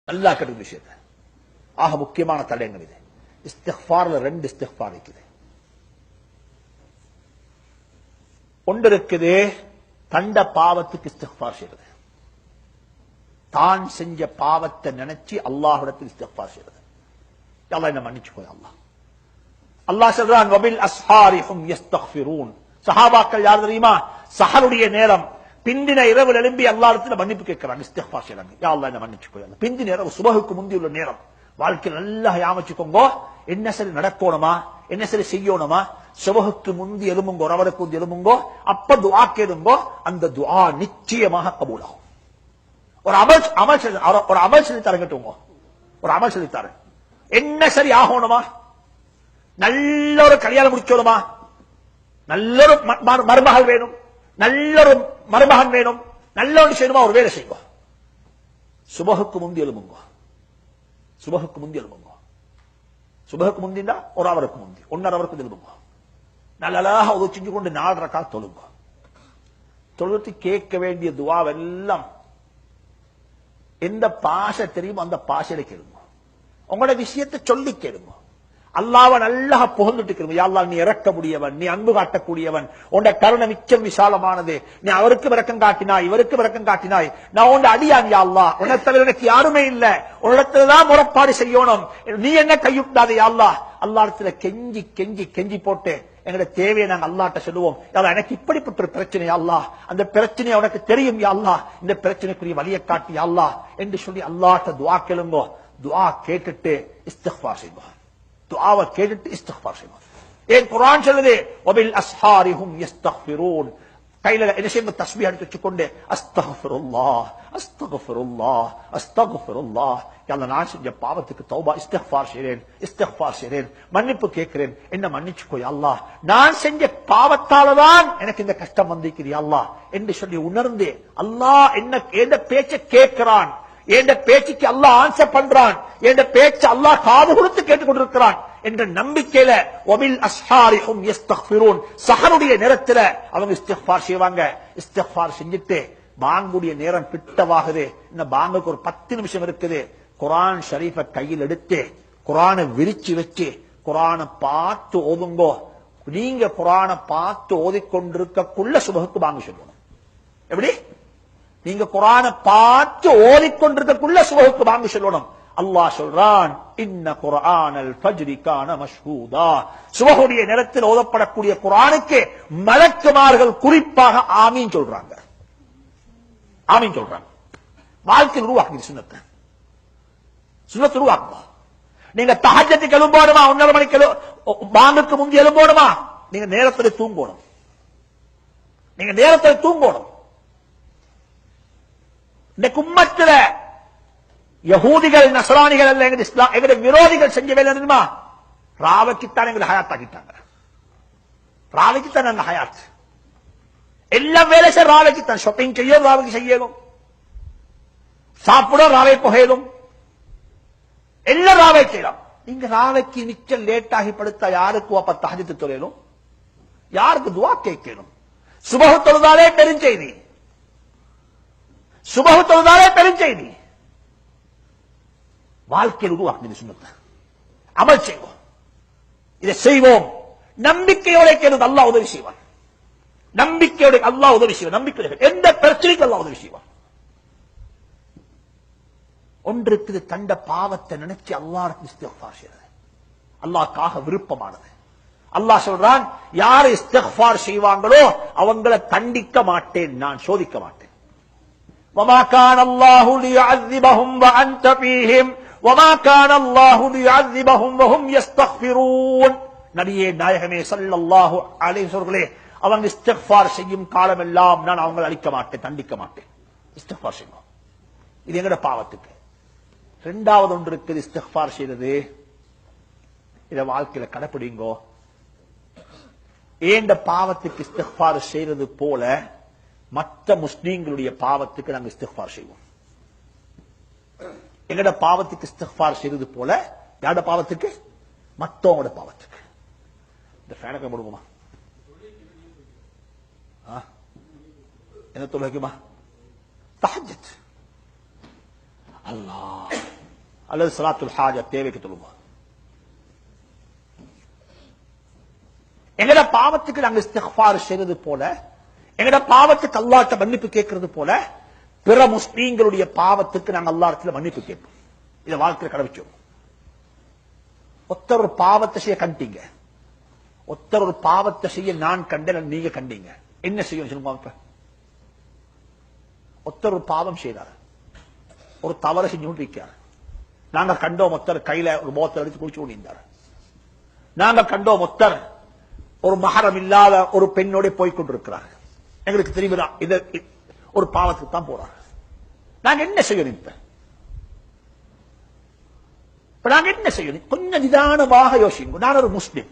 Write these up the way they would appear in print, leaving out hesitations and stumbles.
நல்லா கெடுக்கும் விஷயத்தை. ஆக முக்கியமான தடயங்கள் இது. இஸ்திக்ஃபார்ல 2 இஸ்திக்ஃபார் இருக்குது. ஒன்று இருக்குது தண்ட பாவத்துக்கு இஸ்திக்ஃபார் செய்யறது, தான் செஞ்ச பாவத்தை நினைச்சு அல்லாஹ்விடத்தில் இஸ்திக்ஃபார் செய்யறது. அல்லாஹ் என்ன மன்னிச்சுக்கோ அல்லாஹ். அல்லாஹ் சொல்றான் வபில் அஸ்ஹாரிஹும் யஸ்தக்ஃபிரூன். சஹாபாக்கள் யார் தெரியுமா? சஹருடைய நேரம் பிந்தின இரவு எழும்பி அல்லாஹ்விடத்துல மன்னிப்பு கேட்கிறாங்க, இஸ்திக்ஃபார் செய்றாங்க. யா அல்லாஹ் என்ன மன்னிச்சுக்கோ. பிந்தின இரவு சுபஹுக்கு முந்தி உள்ள நேரம் வாழ்க்கையில் நல்லா யாமச்சுக்கோங்க. என்ன சரி நடக்கணுமா, என்ன சரி செய்யணுமா, சுபஹுக்கு முந்தி எழுமுங்கோ, ரவலுக்கு முந்தி எழுமுங்கோ, அப்ப துஆ கேளுங்கோ. அந்த துஆ நிச்சயமாக கபூலாகும். ஒரு அமல் சொல்லி தரங்கட்டுங்க. ஒரு அமல் சொல்லி தர என்ன சரி ஆகணுமா, நல்ல ஒரு கல்யாணம் முடிச்சோணுமா, நல்ல ஒரு மருமகள் வேணும், நல்ல ஒரு மருமகன் வேணும், நல்ல ஒரு செய்யணுமா, ஒரு வேலை செய்வோம். சுபஹுக்கு முந்தி எழுமுங்க, சுபஹுக்கு முந்தி எழுமுங்க. சுபஹுக்கு முந்தினா ஒரு அவருக்கு முந்தி 1.5 அவருக்கு எழுமுங்க. நல்லதாக உதவி செஞ்சு கொண்டு 4 ரக்காத் தொழுங்க. தொழுத்து கேட்க வேண்டிய துஆவெல்லாம் எந்த பாஷை தெரியுமோ அந்த பாஷையில கேளுங்க. உங்களோட விஷயத்தை சொல்லி கேளுங்க. அல்லாஹ்வை நல்லா புகழ்ந்துட்டு கேளுங்க. யா அல்லாஹ், நீ இறக்க முடியவன், நீ அன்பு காட்டக்கூடியவன், உன்னுடைய கருணை மிச்சம் விசாலமானது, நீ அவருக்கு விரக்கம் காட்டினாய், இவருக்கு விரக்கம் காட்டினாய், நான் உன்னுடைய அடியான் யா அல்லாஹ், உன்னை தவிர எனக்கு யாருமே இல்ல, உன்னிடத்துலதான் முறைப்பாடு செய்யணும், நீ என்ன கையுட்டாதே யா அல்லாஹ். அல்லாஹ்விடத்துல கெஞ்சி கெஞ்சி கெஞ்சி போட்டு எங்களுடைய தேவையை நாங்க அல்லாஹ்ட்ட சொல்லுவோம். எனக்கு இப்படிப்பட்ட ஒரு பிரச்சனை யா அல்லாஹ், அந்த பிரச்சனை உனக்கு தெரியும் யா அல்லாஹ், இந்த பிரச்சனைக்குரிய வழியை காட்டி யா அல்லாஹ் என்று சொல்லி அல்லாஹ்ட்ட துஆ கேளுங்க. துஆ கேட்டுட்டு இஸ்திக்ஃபார் செய்வோம். துஆவை கேட்டுட்டு இஸ்திக்ஃபார் செய்வோம். ஏன் குர்ஆன் சொல்லுது வபில் அஸ்ஹாரிஹும் யஸ்தக்ஃபிரூன். கையில என்ன செய்யுங்க, தஸ்பீஹ் எடுத்து வச்சுக்கொண்டு அஸ்தக்ஃபிருல்லாஹ் அஸ்தக்ஃபிருல்லாஹ் அஸ்தக்ஃபிருல்லாஹ். யல்லாஹ், நான் செஞ்ச பாவத்துக்கு தௌபா, இஸ்திக்ஃபார் செய்றேன், இஸ்திக்ஃபார் செய்றேன், மன்னிப்பு கேட்கிறேன், என்ன மன்னிச்சுக்கோ யா அல்லாஹ், நான் செஞ்ச பாவத்தால தான் எனக்கு இந்த கஷ்டம் வந்திருக்குது யா அல்லாஹ் என்று சொல்லி உணர்ந்து அல்லாஹ் என்ன எந்த பேச்சை கேட்கிறான், என்ற பேச்சுக்கு அல்லாஹ் ஆன்சர் பண்றான், என்ற பேச்சு அல்லாஹ் காது கொடுத்து கேட்டுக் கொண்டிருக்கிறான் என்ற நம்பிக்கையில வபில் அஸ்ஹாரிஹும் யஸ்தக்ஃபிரூன். சஹருடைய நேரத்துல அவங்க இஸ்திக்ஃபார் செய்வாங்க. இஸ்திக்ஃபார் செஞ்சுட்டு பாங்குடைய நேரம் கிட்டவாகுது. இந்த பாங்குக்கு ஒரு 10 நிமிஷம் இருக்குது. குர்ஆன் ஷரீஃபை கையில் எடுத்து குர்ஆனை விரிச்சு வச்சு குர்ஆனை பார்த்து ஓதுங்கோ. நீங்க குர்ஆனை பார்த்து ஓதிக்கொண்டிருக்கக்குள்ள சுபஹுக்கு பாங்கு சொல்லணும். எப்படி? நீங்க குர்ஆனை பார்த்து ஓதிக்கொண்டிருக்கக்குள்ள சுபஹுக்கு பாங்கு சொல்லணும். அல்லாஹ் சொல்றான் இன்ன குர்ஆனல் ஃபஜ்ரி கான மஷ்ஹூதா. சுபஹுடைய நேரத்தில் ஓதப்படக்கூடிய குர்ஆனுக்கு மலக்குமார்கள் குறிப்பாக ஆமீன் சொல்றாங்க. ஆமீன் சொல்றாங்க. வாழ்க்கையில் உருவாக்குது சுன்னத்தை. சுன்னத்து உருவாக்குமா. நீங்க தஹஜ்ஜுக்கு எழும்போணுமா, 1.5 மணிக்கு பாங்குக்கு முந்தி எழும்போணுமா, நீங்க நேரத்தில் தூங்கணும். நீங்க நேரத்தில் தூங்கணும். இந்த கும்மத்துல யஹூதிகள் நஸ்ரானிகள் அல்ல, எங்க இஸ்லாம் எங்க விரோதிகள் செஞ்ச வேலை தெரியுமா? ராவைக்குத்தான் எங்களை ஹயாத்தாக்கிட்டாங்க. ராவைக்குத்தான் அந்த ஹயாத். எல்லாம் வேலை செய்ய ராவைக்குத்தான். ஷாப்பிங் செய்ய ராவைக்கு செய்யணும், சாப்பிட ராவை புகையலும், எல்லாம் ராவை செய்யலாம். நீங்க ராவைக்கு நிச்சயம் லேட் ஆகி படுத்தா யாருக்கு அப்ப தஹஜ்ஜுத் தொழலும், யாருக்கு துஆ கேட்கணும்? சுபஹ் தொழுதாலே பெருஞ்செய்தி, சுபஹ் தொழுதாலே பெருஞ்செய்தி. வாழ்க்கையில் உருவாக்குது சுன்னத்தை. அமல் செய்வோம், இதை செய்வோம். நம்பிக்கையோட கேளுங்க, அல்லாஹ் உதவி செய்வான். நம்பிக்கையோட அல்லாஹ் உதவி செய்வான். நம்பிக்கையோட எந்த பிரச்சனைக்கு அல்லாஹ் உதவி செய்வான். ஒன்றுக்கு தண்ட பாவத்தை நினைச்சு அல்லாஹ்வுக்கு இஸ்திக்ஃபார் செய்யறது அல்லாஹ்க்காக விருப்பமானது. அல்லாஹ் சொல்றான், யார் இஸ்திக்ஃபார் செய்வாங்களோ அவங்களை தண்டிக்க மாட்டேன், நான் சோதிக்க மாட்டேன். வமா கான அல்லாஹு லியுஅذிபஹும் வஅன்த ஃபீஹிம் வமா கான அல்லாஹு லியுஅذிபஹும் வஹும் யஸ்தக்ஃபிரூன். நபியே நாயகமே ஸல்லல்லாஹு அலைஹி வஸல்லம், அவங்க இஸ்திக்ஃபார் செய்யும் காலமெல்லாம் நான் அவங்களை அழிக்க மாட்டேன், தண்டிக்க மாட்டேன். இஸ்திக்ஃபார் செய்வோம். இது எங்கட பாவத்துக்கு. இரண்டாவது ஒன்று இருக்குது இஸ்திக்ஃபார் செய்யறது. இத வாழ்க்கையில கடைப்பிடிங்கோ. ஏண்ட பாவத்துக்கு இஸ்திக்ஃபார் செய்யறது போல மற்ற முஸ்லீம்களுடைய பாவத்துக்கு நாங்கள் இஸ்திக்ஃபார் செய்வோம். எங்கட பாவத்துக்கு இஸ்திக்ஃபார் செய்யறது போல யாரோட பாவத்துக்கு? மற்றவங்களோட பாவத்துக்கு. இந்த ஃபேனுக்கு போடுவோமா? என்ன தொழுகைக்குமா? தஹஜ்ஜுத். அல்லாஹ் அல்லது ஸலாத்துல் ஹாஜா தேவைக்கு தொழுங்க. எங்கட பாவத்துக்கு நாங்க இஸ்திக்ஃபார் செய்யறது போல, எங்கட பாவத்துக்கு அல்லாஹ்ட்ட மன்னிப்பு கேட்கறது போல, பிற முஸ்லீம்களுடைய பாவத்துக்கு நாங்க அல்லாஹ்விடத்துல மன்னிப்பு கேட்போம். இதை வாழ்க்கையில கடைபிடிச்சோம். ஒருத்தர் ஒரு பாவத்தை செய்ய கண்டீங்க, ஒருத்தர் ஒரு பாவத்தை செய்ய நான் கண்டேன், நீங்க கண்டீங்க, என்ன செய்யணும் சொல்லுங்க. ஒருத்தர் ஒரு பாவம் செய்தார், ஒரு தவறு செஞ்சு கொண்டிருக்கிறார். நாங்க கண்டோம் ஒருத்தர் கையில ஒரு போத்தல் எடுத்து குடிச்சு கொண்டிருந்தார். நாங்க கண்டோம் ஒருத்தர் ஒரு மஹரம் இல்லாத ஒரு பெண்ணோட போய் கொண்டிருக்கிறார். எங்களுக்கு தெரியுதா இது ஒரு பாவத்துக்கு தான் போறார். நாங்க என்ன செய்யணும்? இப்ப நாங்க என்ன செய்யணும்? கொஞ்சம் நிதானமாக யோசிங்க. நான் ஒரு முஸ்லிம்,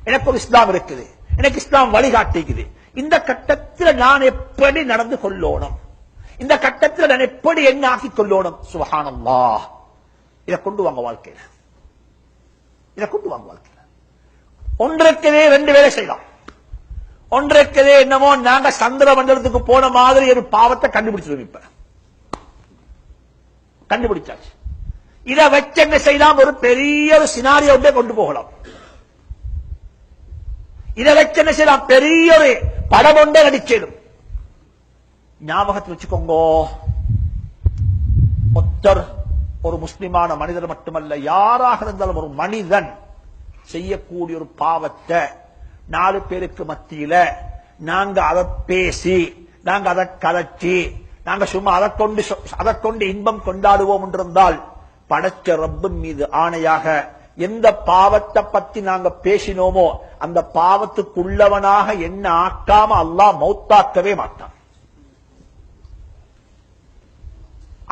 எனக்கு ஒரு இஸ்லாம் இருக்குது, எனக்கு இஸ்லாம் வழிகாட்டிக்குது. இந்த கட்டத்தில் நான் எப்படி நடந்து கொள்ளணும், இந்த கட்டத்தில் நான் எப்படி என்ன ஆக்கிக் கொள்ளணும்? சுப்ஹானல்லாஹ். இதை கொண்டு வாங்க வாழ்க்கையில, இதை கொண்டு வாங்க வாழ்க்கையில. ஒன்றுக்கவே ரெண்டு வேலை செய்யலாம். ஒன்றுக்கவே என்னமோ நாங்க சந்திர மண்டலத்துக்கு போன மாதிரி ஒரு பாவத்தை கண்டுபிடிச்சிருவோம். இப்ப கண்டுபிடிச்சாச்சு. இதை வச்சு என்ன செய்யலாம்? ஒரு பெரிய ஒரு சினாரியோட கொண்டு போகலாம். இதை வச்சு என்ன செய்யலாம்? பெரிய ஒரு படம் ஒன்றே நடிச்சிடும். ஞாபகத்தில் வச்சுக்கோங்க, ஒருத்தர் ஒரு முஸ்லிமான மனிதர் மட்டுமல்ல, யாராக இருந்தாலும் ஒரு மனிதன் செய்யக்கூடிய ஒரு பாவத்தை 4 பேருக்கு மத்தியில நாங்க அதை பேசி, நாங்க அதை கலச்சி, நாங்க சும்மா அதை கொண்டு இன்பம் கொண்டாடுவோம் என்றிருந்தால், படைச்ச ரப்பின் மீது ஆணையாக எந்த பாவத்தை பத்தி நாங்க பேசினோமோ அந்த பாவத்துக்குள்ளவனாக என்ன ஆக்காம அல்லாஹ் மௌத்தாக்கவே மாட்டான்.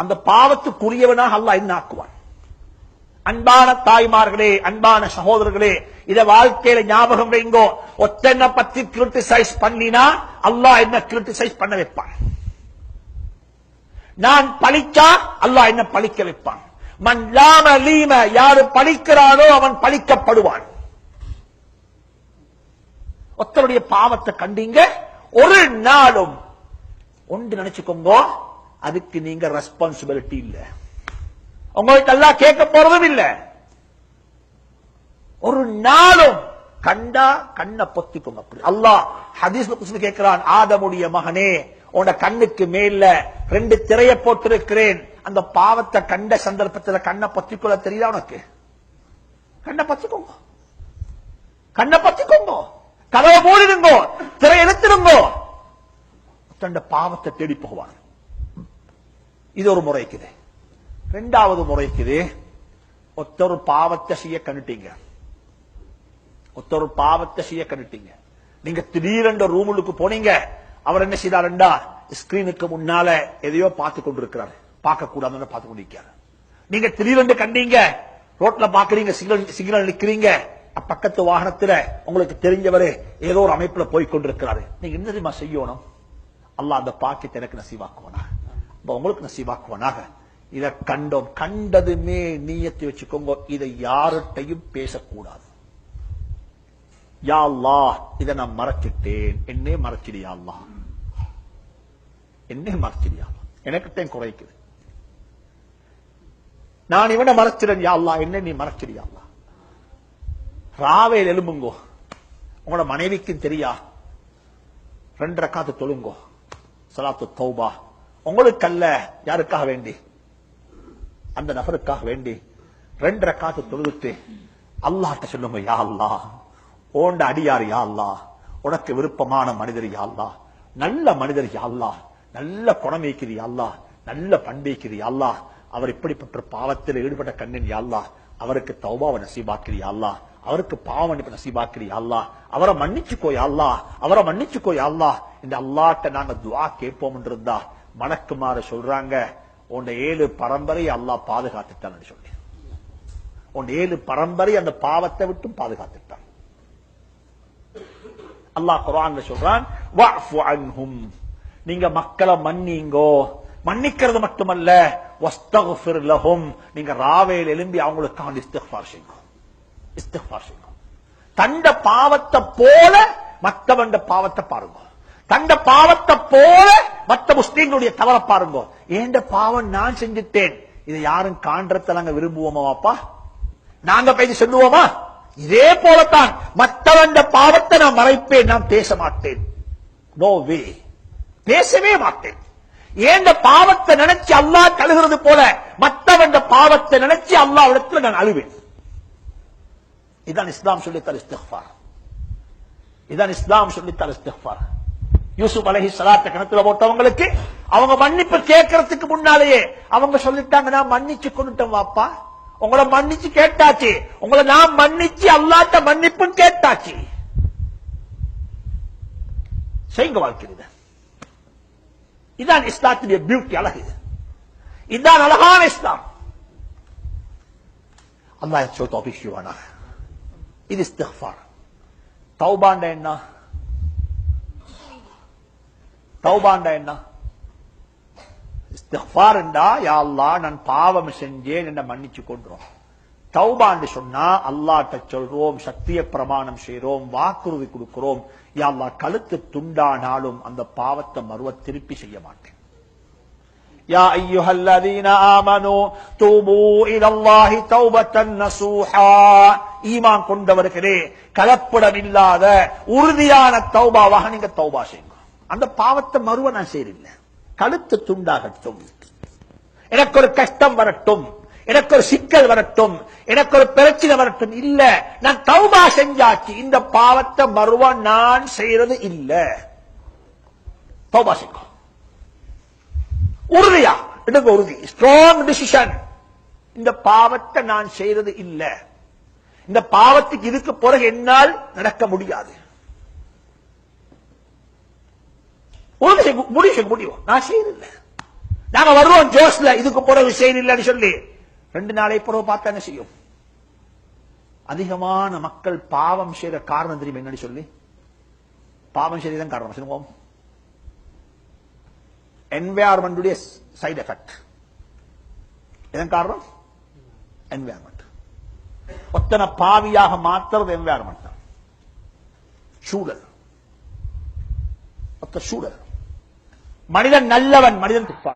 அந்த பாவத்துக்குரியவனாக அல்லாஹ் என்ன ஆக்குவான். அன்பான தாய்மார்களே, அன்பான சகோதரர்களே, இத வாழ்க்கையில ஞாபகம் வைங்கோ. ஒத்தனை பத்தி கிரிட்டிசைஸ் பண்ணினா அல்லாஹ் என்ன கிரிட்டிசைஸ் பண்ண வைப்பான். நான் பழிச்சா அல்லாஹ் என்ன பழிக்க வைப்பான். மன் லாம லீம, யாரு பழிக்கிறானோ அவன் பழிக்கப்படுவான். ஒருத்தருடைய பாவத்தை கண்டீங்க, ஒரு நாளும் ஒன்று நினைச்சுக்கோங்க, அதுக்கு நீங்க ரெஸ்பான்சிபிலிட்டி இல்ல, உங்களுக்கு எல்லாம் கேட்க போறதும் இல்ல. ஒரு நாளும் கண்டா கண்ணை பொத்திக்கும். அப்படி அல்லாஹ் ஹதீஸ்ல கேட்கிறான், ஆதமுடைய மகனே, உன கண்ணுக்கு மேல 2 திரைய போட்டிருக்கிறேன், அந்த பாவத்தை கண்ட சந்தர்ப்பத்தில் கண்ணை பொத்திக்கொள்ள தெரியுதா உனக்கு? கண்ணை பத்திக்கோங்க, கண்ணை பத்திக்கோங்க, கதவை மூடிடுங்கோ, திரை எடுத்துருங்கோ. தண்ட பாவத்தை தேடி போவான். இது ஒரு முறைக்குது. 2வது முறைக்குது, ஒருத்தர் பாவத்தை செய்ய கண்டுட்டீங்க, ஒருத்தர் பாவத்தை செய்ய கண்டுட்டீங்க. நீங்க திடீரென்ற ரூமுக்கு போனீங்க, அவர் என்ன செய்தாருண்டா ஸ்கிரீனுக்கு முன்னால எதையோ பார்த்து கொண்டிருக்கிறார், பார்க்க கூடாதுன்னு பார்த்து கொண்டிருக்கிறார். நீங்க திடீரென்று கண்டீங்க, ரோட்ல பாக்குறீங்க, சிக்னல் நிக்கிறீங்க, பக்கத்து வாகனத்துல உங்களுக்கு தெரிஞ்சவரு ஏதோ ஒரு அமைப்புல போய் கொண்டிருக்கிறாரு. நீங்க என்ன தெரியுமா செய்யணும்? அல்லாஹ் அந்த பாக்கியத்தை எனக்கு நசீவாக்குவானா, உங்களுக்கு நசீவாக்குவானாக. இதை கண்டோம், கண்டதுமே நீயத்தை வச்சுக்கோங்க, இதை யார்கிட்டையும் பேசக்கூடாது. யா அல்லாஹ், இதை நான் மறைச்சிட்டேன், என்னே மறைச்சிடியா அல்லாஹ், என்னே மறைச்சிடியா, எனக்கிட்ட குறைக்குது, நான் இவனை மறைச்சிடன் யா அல்லாஹ், என்ன நீ மறைச்சிடியா அல்லாஹ். ராவேல் எலும்புங்கோ, உங்களோட மனைவிக்கும் தெரியா, 2 ரக்காத்து தொழுங்கோ, ஸலாத்து தௌபா. உங்களுக்கு அல்ல, யாருக்காக வேண்டி? அந்த நபருக்காக வேண்டி 2 ரக்காத்து தொழுதுட்டு அல்லாஹ்ட்ட சொல்லுங்க, யா அல்லாஹ், ஓண்ட அடியார் யா அல்லாஹ், உனக்கு விருப்பமான மனிதர் யா அல்லாஹ், நல்ல மனிதர் யா அல்லாஹ், நல்ல குணமைக்குது யா அல்லாஹ், நல்ல பண்பைக்குது யா அல்லாஹ், அவர் இப்படிப்பட்ட பாவத்தில் ஈடுபட்ட கண்ணின் யா அல்லாஹ், அவருக்கு தௌபாவை நசீபாக்கிறியா அல்லாஹ், அவருக்கு பாவ மன்னிப்பு நசீபாக்கிறியா அல்லாஹ், அவரை மன்னிச்சுக்கோ யா அல்லாஹ், அவரை மன்னிச்சுக்கோ யா அல்லாஹ். இந்த அல்லாஹ்ட்ட நாங்க துஆ கேட்போம் இருந்தா மலக்குமார சொல்றாங்க, உன் 7 பரம்பரை அல்லாஹ் பாதுகாத்துட்டான் சொல்லி, உன் 7 பரம்பரை அந்த பாவத்தை விட்டு பாதுகாத்துட்டான். அல்லாஹ் குர்ஆன்ல சொல்றான், வஅஃபு அன்ஹும், நீங்க மக்களை மன்னிங்கோ, மன்னிக்கிறது மட்டுமல்ல, வஸ்தக்ஃபிர் லஹும், நீங்க ராவேல் எழும்பி அவங்களுக்காக இஸ்திக்ஃபார் செய்யுங்க, இஸ்திக்ஃபார் செய்யுங்க. தண்ட பாவத்தை போல மற்றவண்ட பாவத்தை பாருங்க, தண்ட பாவத்தை போல மற்ற முஸ்லீம்களுடைய தவற பாருங்க. ஏண்ட பாவம் நான் செஞ்சுட்டேன், இதை யாரும் காண்றத நாங்க விரும்புவோமா வாப்பா? நாங்க போய் சொல்லுவோமா? இதே போலத்தான் மற்றவன் பாவத்தை நான் மறைப்பேன், நான் பேச மாட்டேன். நோ வே, பேசவே மாட்டேன். ஏன் பாவத்தை நினைச்சு அல்லாஹ் அழுகிறது போல மற்றவன் பாவத்தை நினைச்சு அல்லாஹ்விடத்தில் நான் அழுவேன். இதான் இஸ்லாம் சொல்லித்தர இஸ்திக்ஃபார். இதான் இஸ்லாம் சொல்லித்தர இஸ்திக்ஃபார். யூசுப் அலைஹிஸ்ஸலாத்தை கிணத்துல போட்டவங்களுக்கு அவங்க மன்னிப்பு கேட்கறதுக்கு முன்னாலேயே அவங்க சொல்லிட்டாங்க, நான் மன்னிச்சு கொண்டுட்டேன் வாப்பா, உங்களை மன்னிச்சு கேட்டாச்சு, உங்களை நான் மன்னிச்சு அல்லாஹ்ட்ட மன்னிப்பும் கேட்டாச்சு. செய்யுங்க வாழ்க்கை. இதான் இஸ்லாத்துடைய பியூட்டி, அழகு. இதுதான் அழகான இஸ்லாம். அல்லாஹ் தௌஃபீக் செய்வானாக. இது இஸ்திக்ஃபார். தௌபாண்டா என்ன? தௌபாண்டா என்ன? இஸ்திக்ஃபார் என்றா, யா அல்லாஹ் நான் பாவம் செஞ்சேன் என்ன மன்னிச்சு கொள்றோம். தௌபான்னு சொன்னா அல்லாஹ்ட்ட சொல்றோம், சத்திய பிரமாணம் செய்றோம், வாக்குறுதி கொடுக்கிறோம், யா அல்லாஹ் கழுத்து துண்டானாலும் அந்த பாவத்தை மறுவ திருப்பி செய்ய மாட்டேன். யா அய்யுஹல்லதீன ஆமனூ தூபூ இலல்லாஹி தௌபத்தன் நஸூஹா. ஈமான் கொண்டவர்களே, கலப்படம் இல்லாத உறுதியான தௌபாவாக நீங்க தௌபா செய்யுங்க. அந்த பாவத்தை மறுவ நான் செய்யல. கழுத்து துண்டாகட்டும், எனக்கு ஒரு கஷ்டம் வரட்டும், எனக்கு ஒரு சிக்கல் வரட்டும், எனக்கு ஒரு பிரச்சனை வரட்டும், இல்ல நான் தௌபா செஞ்சாச்சு, இந்த பாவத்தை மறுவ நான் செய்யறது இல்ல. தௌபா செய்யுங்க. உறுதியா எடுங்க, உறுதி, ஸ்ட்ராங் டிசிஷன். இந்த பாவத்தை நான் செய்யறது இல்ல, இந்த பாவத்துக்கு இதுக்கு பிறகு என்னால் நடக்க முடியாது. முடியும், நான் செய்யறதில்லை. நாங்க வருவோம் ஜோஸ்ல, இதுக்கு பிறகு செய்யறதில்லைன்னு சொல்லி 2 நாளை பிறகு பார்த்தா என்ன செய்யும்? அதிகமான மக்கள் பாவம் செய்யற காரணம் தெரியும் என்னன்னு சொல்லி? பாவம் செய்யறதுதான் காரணம் சொல்லுவோம். Environment side effect. இதன் காரணம் என்வாயர்மெண்ட். ஒத்தனை பாவியாக மாத்துறது என்வாயர்மெண்ட் தான், சூழல். ஒத்த சூழல். மனிதன் நல்லவன், மனிதன்